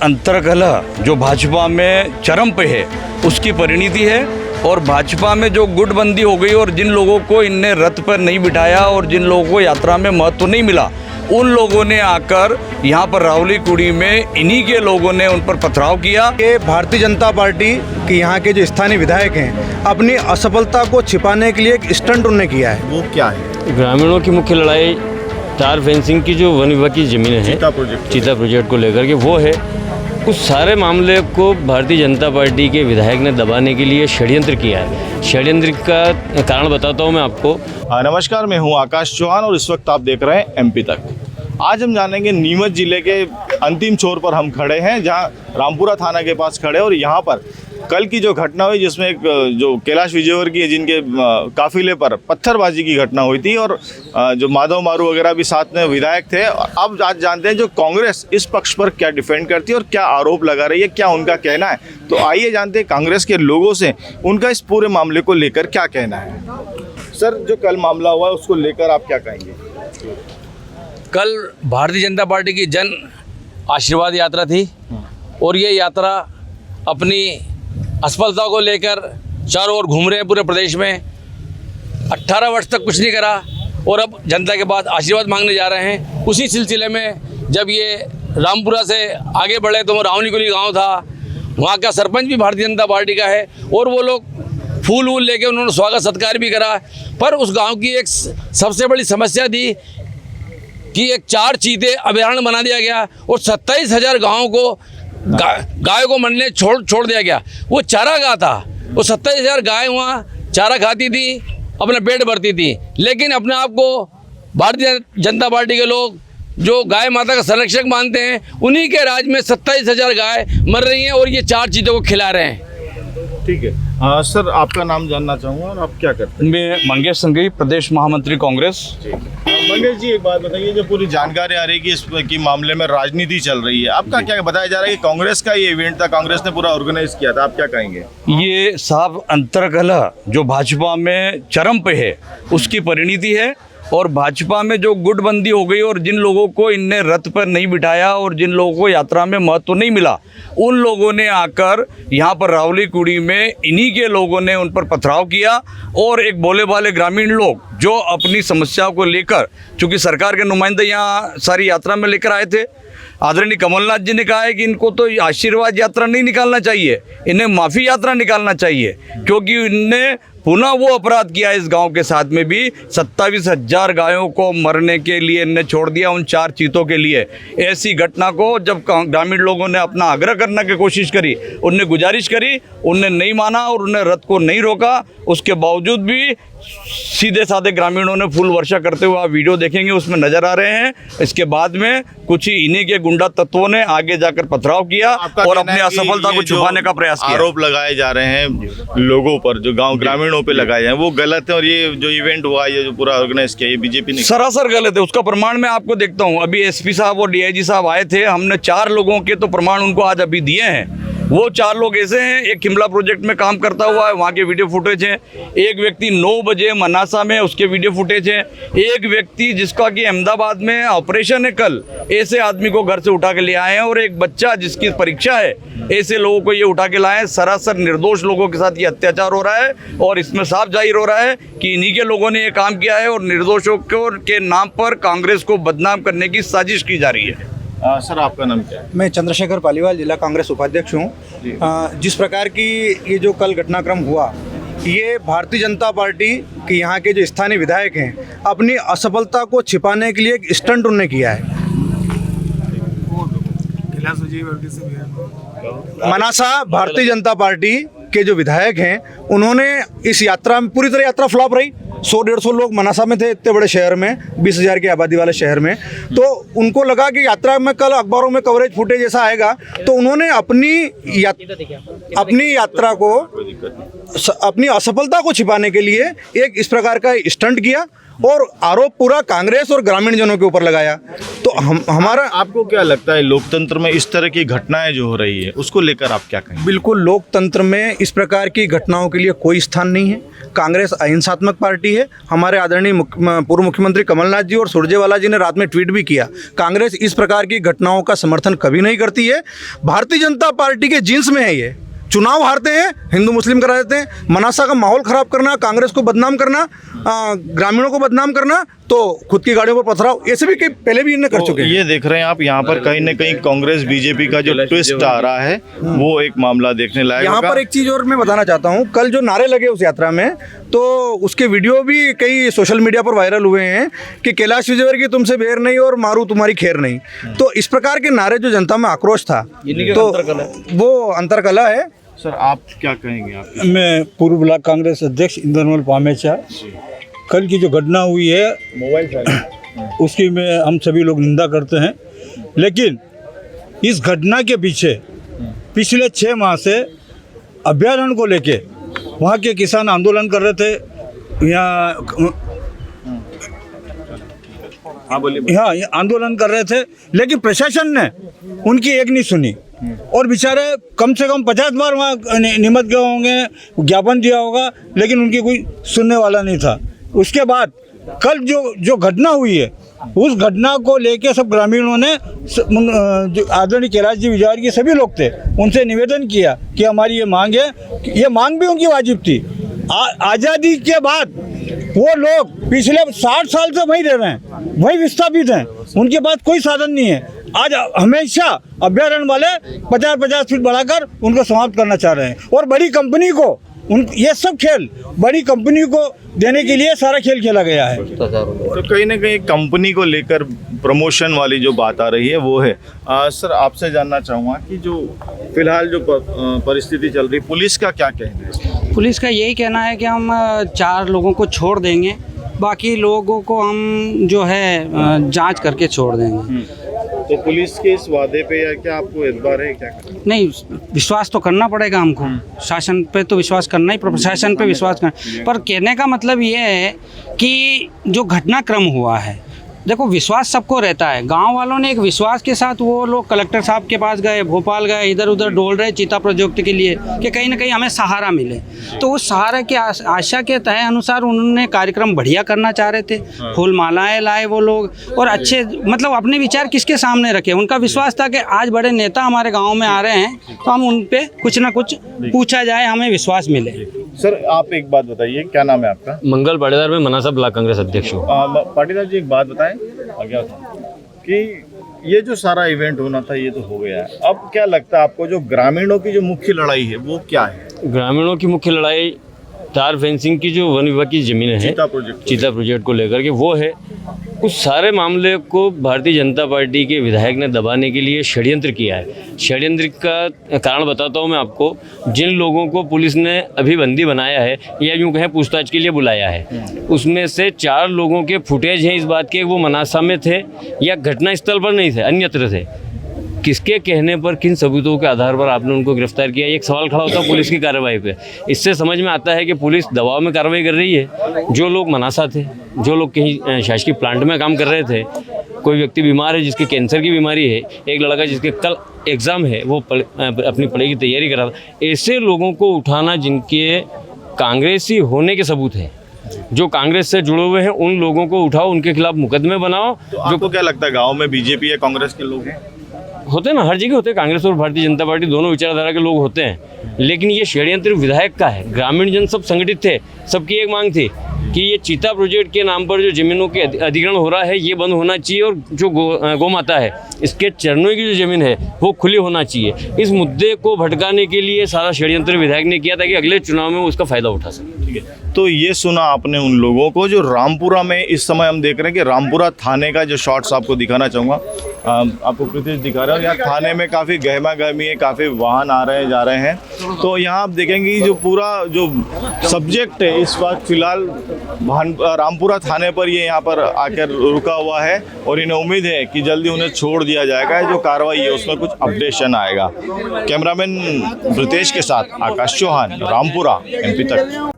अंतर्कलह जो भाजपा में चरम पे है उसकी परिणति है। और भाजपा में जो गुटबंदी हो गई और जिन लोगों को इनने रथ पर नहीं बिठाया और जिन लोगों को यात्रा में महत्व नहीं मिला, उन लोगों ने आकर यहाँ पर रावली कुड़ी में इन्हीं के लोगों ने उन पर पथराव किया। ये भारतीय जनता पार्टी के यहाँ के जो स्थानीय विधायक हैं, अपनी असफलता को छिपाने के लिए एक स्टंट उन्होंने किया है। वो क्या है? ग्रामीणों की मुख्य लड़ाई तार फेंसिंग की जो वन विभाग की ज़मीनें हैं, चीता प्रोजेक्ट को लेकर के वो है। उस सारे मामले को भारतीय जनता पार्टी के विधायक ने दबाने के लिए षड्यंत्र किया है। षड्यंत्र का कारण बताता हूँ मैं आपको। नमस्कार, मैं हूँ आकाश चौहान और इस वक्त आप देख रहे हैं एमपी तक। आज हम जानेंगे नीमच जिले के अंतिम छोर पर हम खड़े हैं, जहाँ रामपुरा थाना के पास खड़े हैं। और यहाँ पर कल की जो घटना हुई जिसमें एक जो कैलाश विजयवर्गीय जिनके काफिले पर पत्थरबाजी की घटना हुई थी और जो माधव मारू वगैरह भी साथ में विधायक थे। अब आज जानते हैं जो कांग्रेस इस पक्ष पर क्या डिफेंड करती है और क्या आरोप लगा रही है, क्या उनका कहना है। तो आइए जानते हैं कांग्रेस के लोगों से उनका इस पूरे मामले को लेकर क्या कहना है। सर, जो कल मामला हुआ है उसको लेकर आप क्या कहेंगे? कल भारतीय जनता पार्टी की जन आशीर्वाद यात्रा थी और ये यात्रा अपनी असफलता को लेकर चारों ओर घूम रहे हैं पूरे प्रदेश में। 18 वर्ष तक कुछ नहीं करा और अब जनता के पास आशीर्वाद मांगने जा रहे हैं। उसी सिलसिले में जब ये रामपुरा से आगे बढ़े तो वो रावलीकुली गांव था, वहाँ का सरपंच भी भारतीय जनता पार्टी का है और वो लोग फूल वूल लेके उन्होंने स्वागत सत्कार भी करा। पर उस गाँव की एक सबसे बड़ी समस्या थी कि एक 4 चीते अभयारण्य बना दिया गया और 27,000 गाँव को गायों को मरने छोड़ दिया गया। वो चारागाह था, वो 27,000 गाय वहाँ चारा खाती थी, अपना पेट भरती थी। लेकिन अपने आप को भारतीय जनता पार्टी के लोग जो गाय माता का संरक्षक मानते हैं, उन्हीं के राज में 27,000 गाय मर रही हैं और ये 4 चीतों को खिला रहे हैं। ठीक है। सर, आपका नाम जानना चाहूँगा और आप क्या करते हैं? मैं मंगेश संघवी, प्रदेश महामंत्री कांग्रेस। मंगेश जी, एक बात बताइए, जो पूरी जानकारी आ रही है कि इस की मामले में राजनीति चल रही है, आपका क्या बताया जा रहा है कि कांग्रेस का ये इवेंट था, कांग्रेस ने पूरा ऑर्गेनाइज किया था, आप क्या कहेंगे? ये साफ अंतर्कलह जो भाजपा में चरम पे है उसकी परिणति है। और भाजपा में जो गुटबंदी हो गई और जिन लोगों को इनने रथ पर नहीं बिठाया और जिन लोगों को यात्रा में महत्व नहीं मिला, उन लोगों ने आकर यहाँ पर रावली कुड़ी में इन्हीं के लोगों ने उन पर पथराव किया। और एक भोले भाले ग्रामीण लोग जो अपनी समस्याओं को लेकर, चूँकि सरकार के नुमाइंदे यहाँ सारी यात्रा में लेकर आए थे, आदरणीय कमलनाथ जी ने कहा है कि इनको तो आशीर्वाद यात्रा नहीं निकालना चाहिए, इन्हें माफ़ी यात्रा निकालना चाहिए, क्योंकि इनने पुनः वो अपराध किया इस गांव के साथ में भी। 27,000 गायों को मरने के लिए इनने छोड़ दिया उन 4 चीतों के लिए। ऐसी घटना को जब ग्रामीण लोगों ने अपना आग्रह करने की कोशिश करी, उनने गुजारिश करी, उनने नहीं माना और उन्हें रथ को नहीं रोका। उसके बावजूद भी सीधे साधे ग्रामीणों ने फूल वर्षा करते हुए आप वीडियो देखेंगे उसमें नजर आ रहे हैं। इसके बाद में कुछ ही इन्हीं के गुंडा तत्वों ने आगे जाकर पथराव किया और अपनी असफलता को छुपाने का प्रयास किया। आरोप लगाए जा रहे हैं लोगों पर, जो गांव ग्रामीणों पे लगाए हैं, वो गलत है। और ये जो इवेंट हुआ, ये जो पूरा ऑर्गेनाइज किया, ये बीजेपी ने सरासर गलत है। उसका प्रमाण मैं आपको देखता हूँ। अभी एसपी साहब और डीआईजी साहब आए थे, हमने 4 लोगों के तो प्रमाण उनको आज अभी दिए हैं। वो 4 लोग ऐसे हैं, एक शिमला प्रोजेक्ट में काम करता हुआ है, वहाँ के वीडियो फुटेज हैं। एक व्यक्ति 9 बजे मनासा में, उसके वीडियो फुटेज हैं। एक व्यक्ति जिसका कि अहमदाबाद में ऑपरेशन है कल, ऐसे आदमी को घर से उठा के ले आए हैं। और एक बच्चा जिसकी परीक्षा है, ऐसे लोगों को ये उठा के लाए हैं। सरासर निर्दोष लोगों के साथ ये अत्याचार हो रहा है और इसमें साफ जाहिर हो रहा है कि इन्हीं के लोगों ने ये काम किया है और निर्दोषों के नाम पर कांग्रेस को बदनाम करने की साजिश की जा रही है। सर, आपका नाम क्या है? मैं चंद्रशेखर पालीवाल, जिला कांग्रेस उपाध्यक्ष हूँ। जिस प्रकार की ये जो कल घटनाक्रम हुआ, ये भारतीय जनता पार्टी के यहाँ के जो स्थानीय विधायक हैं, अपनी असफलता को छिपाने के लिए एक स्टंट उन्होंने किया है। मनासा भारतीय जनता पार्टी के जो विधायक हैं, उन्होंने इस यात्रा में पूरी तरह यात्रा फ्लॉप रही। 100-150 लोग मनासा में थे, इतने बड़े शहर में, 20,000 की आबादी वाले शहर में। तो उनको लगा कि यात्रा में कल अखबारों में कवरेज फुटेज जैसा आएगा, तो उन्होंने अपनी यात्रा को, अपनी असफलता को छिपाने के लिए एक इस प्रकार का स्टंट किया और आरोप पूरा कांग्रेस और ग्रामीण जनों के ऊपर लगाया। तो हमारा आपको क्या लगता है लोकतंत्र में इस तरह की घटनाएं जो हो रही है उसको लेकर आप क्या कहेंगे? बिल्कुल, लोकतंत्र में इस प्रकार की घटनाओं के लिए कोई स्थान नहीं है। कांग्रेस अहिंसात्मक पार्टी है। हमारे आदरणीय पूर्व मुख्यमंत्री कमलनाथ जी और सुरजेवाला जी ने रात में ट्वीट भी किया, कांग्रेस इस प्रकार की घटनाओं का समर्थन कभी नहीं करती है। भारतीय जनता पार्टी के जीन्स में है ये। चुनाव हारते हैं, हिंदू मुस्लिम करा देते हैं, मनासा का माहौल खराब करना, कांग्रेस को बदनाम करना, ग्रामीणों को बदनाम करना, तो खुद की गाड़ियों पर पथराव, ऐसे भी पहले भी इन्हें कर चुके हैं। ये देख रहे हैं आप यहाँ पर कहीं न कहीं कांग्रेस बीजेपी का जो ट्विस्ट आ रहा है वो एक मामला देखने लायक यहाँ पर एक चीज़ और मैं बताना चाहता हूँ, कल जो नारे लगे उस यात्रा में, तो उसके वीडियो भी कई सोशल मीडिया पर वायरल हुए हैं कि कैलाश विजयवर्गीय तुमसे बेर नहीं और मारू तुम्हारी खैर नहीं। तो इस प्रकार के नारे जो जनता में आक्रोश था, तो वो अंतरकला है। सर आप क्या कहेंगे? आप मैं पूर्व ब्लॉक कांग्रेस अध्यक्ष इंद्रमल पामेचा, कल की जो घटना हुई है उसकी में हम सभी लोग निंदा करते हैं, लेकिन इस घटना के पीछे पिछले 6 माह से अभयारण्य को लेके वहाँ के किसान आंदोलन कर रहे थे। यहाँ आंदोलन कर रहे थे, लेकिन प्रशासन ने उनकी एक नहीं सुनी और बेचारे कम से कम 50 बार वहाँ निमत गए होंगे, ज्ञापन दिया होगा, लेकिन उनकी कोई सुनने वाला नहीं था। उसके बाद कल जो घटना हुई है, उस घटना को लेके सब ग्रामीणों ने, जो आदरणीय कैलाश जी विजयवर्गीय के सभी लोग थे, उनसे निवेदन किया कि हमारी ये मांग है। ये मांग भी उनकी वाजिब थी। आज़ादी के बाद वो लोग पिछले 60 साल से वहीं रह रहे हैं, वहीं विस्थापित हैं, उनके पास कोई साधन नहीं है। आज हमेशा अभयारण्य वाले 50-50 फीट बढ़ाकर उनको समाप्त करना चाह रहे हैं और बड़ी कंपनी को ये सब खेल बड़ी कंपनी को देने के लिए सारा खेल खेला गया है। तो कहीं ना कहीं कंपनी को लेकर प्रमोशन वाली जो बात आ रही है वो है। सर आपसे जानना चाहूँगा कि जो फिलहाल जो परिस्थिति चल रही, पुलिस का क्या कहना है? पुलिस का यही कहना है कि हम 4 लोगों को छोड़ देंगे, बाकी लोगों को हम जो है जांच करके छोड़ देंगे। तो पुलिस के इस वादे पे या क्या आपको एतबार है क्या? नहीं, विश्वास तो करना पड़ेगा हमको, शासन पे तो विश्वास करना ही, प्रशासन पे विश्वास करना। पर कहने का मतलब ये है कि जो घटनाक्रम हुआ है, देखो विश्वास सबको रहता है। गांव वालों ने एक विश्वास के साथ वो लोग कलेक्टर साहब के पास गए, भोपाल गए, इधर उधर डोल रहे चीता प्रोजेक्ट के लिए कि कहीं ना कहीं हमें सहारा मिले। तो उस सहारा की आशा के तय अनुसार उन्होंने कार्यक्रम बढ़िया करना चाह रहे थे। फूल मालाएं लाए वो लोग और अच्छे, मतलब अपने विचार किसके सामने रखे। उनका विश्वास था कि आज बड़े नेता हमारे गाँव में आ रहे हैं तो हम उन पर कुछ ना कुछ पूछा जाए, हमें विश्वास मिले। सर आप एक बात बताइए, क्या नाम है आपका? मंगल पाटीदार, मैं मनासा ब्लॉक कांग्रेस अध्यक्ष हूँ। पाटीदार जी एक बात बताएं आगे कि ये जो सारा इवेंट होना था ये तो हो गया है, अब क्या लगता है आपको जो ग्रामीणों की जो मुख्य लड़ाई है वो क्या है? ग्रामीणों की मुख्य लड़ाई तार फेंसिंग की जो वन विभाग की ज़मीनें हैं, चीता प्रोजेक्ट को लेकर के, वो है। उस सारे मामले को भारतीय जनता पार्टी के विधायक ने दबाने के लिए षड्यंत्र किया है। षड्यंत्र का कारण बताता हूँ मैं आपको। जिन लोगों को पुलिस ने अभी बंदी बनाया है या यूँ कहें पूछताछ के लिए बुलाया है, उसमें से 4 लोगों के फुटेज हैं इस बात के वो मनासा में थे या घटना स्थल पर नहीं थे, अन्यत्र थे। किसके कहने पर, किन सबूतों के आधार पर आपने उनको गिरफ्तार किया, एक सवाल खड़ा होता है पुलिस की कार्रवाई पे। इससे समझ में आता है कि पुलिस दबाव में कार्रवाई कर रही है। जो लोग मनासा थे, जो लोग कहीं शासकीय प्लांट में काम कर रहे थे, कोई व्यक्ति बीमार है जिसकी कैंसर की बीमारी है, एक लड़का जिसके कल एग्ज़ाम है, वो अपनी पढ़ाई की तैयारी कर रहा था, ऐसे लोगों को उठाना जिनके कांग्रेसी होने के सबूत हैं, जो कांग्रेस से जुड़े हुए हैं, उन लोगों को उठाओ, उनके खिलाफ मुकदमे बनाओ। तो आपको क्या लगता है गाँव में बीजेपी या कांग्रेस के लोग हैं? होते हैं ना, हर जगह होते हैं। कांग्रेस और भारतीय जनता पार्टी दोनों विचारधारा के लोग होते हैं, लेकिन ये षड्यंत्र विधायक का है। ग्रामीण जन सब संगठित थे, सबकी एक मांग थी कि ये चीता प्रोजेक्ट के नाम पर जो ज़मीनों के अधिग्रहण हो रहा है ये बंद होना चाहिए और जो गौ माता है इसके चरणों की जो ज़मीन है वो खुली होना चाहिए। इस मुद्दे को भटकाने के लिए सारा षड्यंत्र विधायक ने किया था कि अगले चुनाव में वो उसका फ़ायदा उठा सके। ठीक है, तो ये सुना आपने उन लोगों को जो रामपुरा में इस समय हम देख रहे हैं कि रामपुरा थाने का जो शॉट्स आपको दिखाना चाहूँगा, आपको प्रीतिश दिखा रहे हो। यहाँ थाने में काफ़ी गहमा गहमी है, काफ़ी वाहन आ रहे हैं जा रहे हैं। तो यहाँ आप देखेंगे जो पूरा जो सब्जेक्ट है इस वक्त फिलहाल रामपुरा थाने पर ये यहाँ पर आकर रुका हुआ है और इन्हें उम्मीद है कि जल्दी उन्हें छोड़ दिया जाएगा। जो कार्रवाई है उसमें कुछ अपडेशन आएगा। कैमरामैन ब्रितेश के साथ आकाश चौहान, रामपुरा, MP तक।